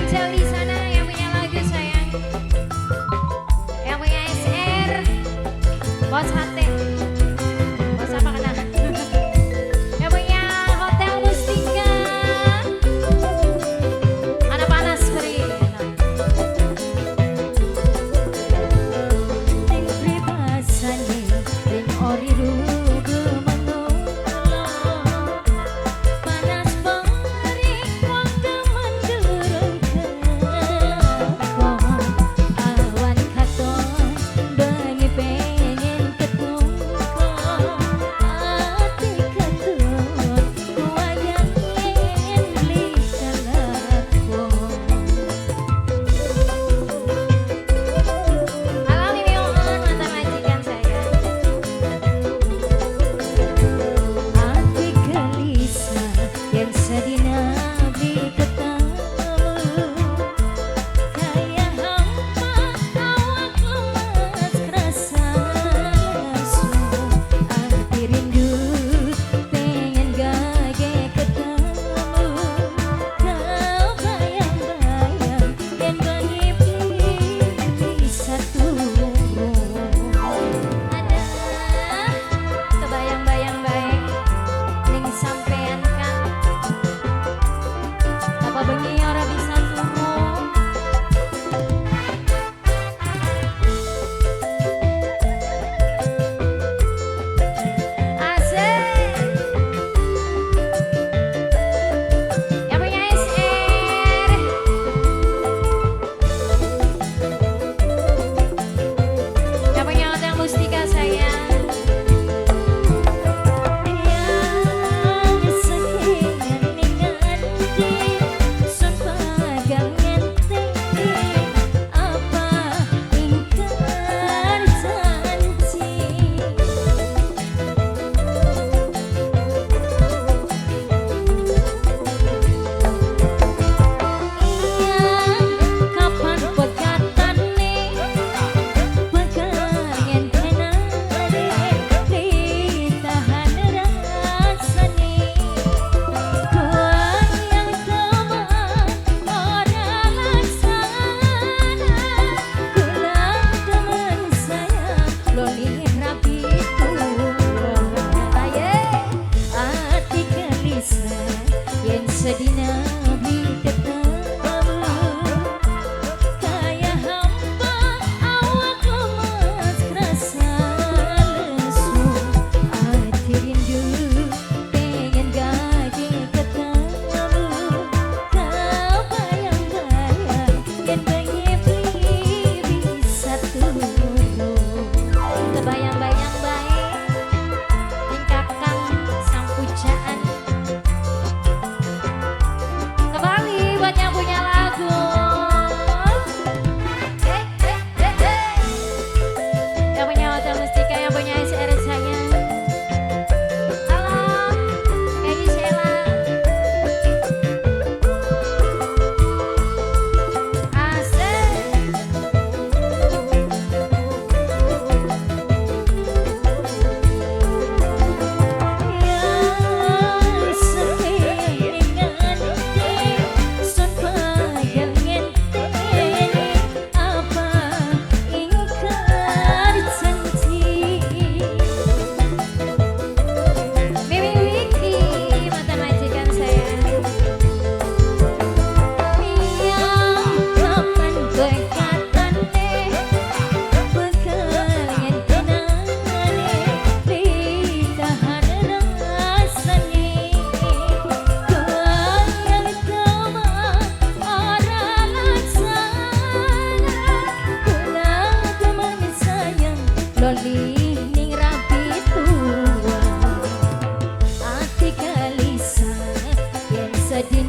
Angel di sana yang punya lagu sayang. Yang punya SR. Bos Hate. Bos apa kena? Yang punya Hotel Mustika. Ada panas beri. Ning pripasane ring ori rugo mengono. Panas bering wong kemendereng kepon. Awan katon bengi pengen ketungkon. Ati ketun wayang yen likalakon. Halo Mimi Oman, mantan majikan saya. Ati gelisah yen sedina beli ketemu. Kaya hampa awak lemas kerasa lesu. Ati rindu pengen gage ketemu. Kau bayang-bayang yen bengi bisa turun. Ada kebayang-bayang baik ning sampean kan. Apa bengi ora bisa turun. Asik. Yang punya SR. Yang punya Hotel Mustika sayang. Yang sekian ningali sun pagang ngenteni apa ingkar janji. Kapan pegatane pegangan tenane ditahan rasane. Goyang teman orang laksana. Kula teman saya loli rapi turun. Ati gelisah yen sedina beli ketemu. Kaya hampa awak lemas kerasa lesu. Ati rindu pengen gage ketemu. Kau bayang-bayang yen bengi beli bisa turun. Kebayang-bayang baik ning kakang sang pujaan. Kembali buat yang punya lagu. Yang punya Hotel Mustika, yang punya SR sayang. Halo, Kak Gisela. Asik. Yang sekian ningali sun pagang ngenteni apa ingkar janji. Mimi Wiki, mantan majikan saya. Kapan bekatane pegangan tenane ditahan rasane. Goyang teman orang laksana. Kula teman sayang loli ning rapi tua. Ati gelisah yen sedina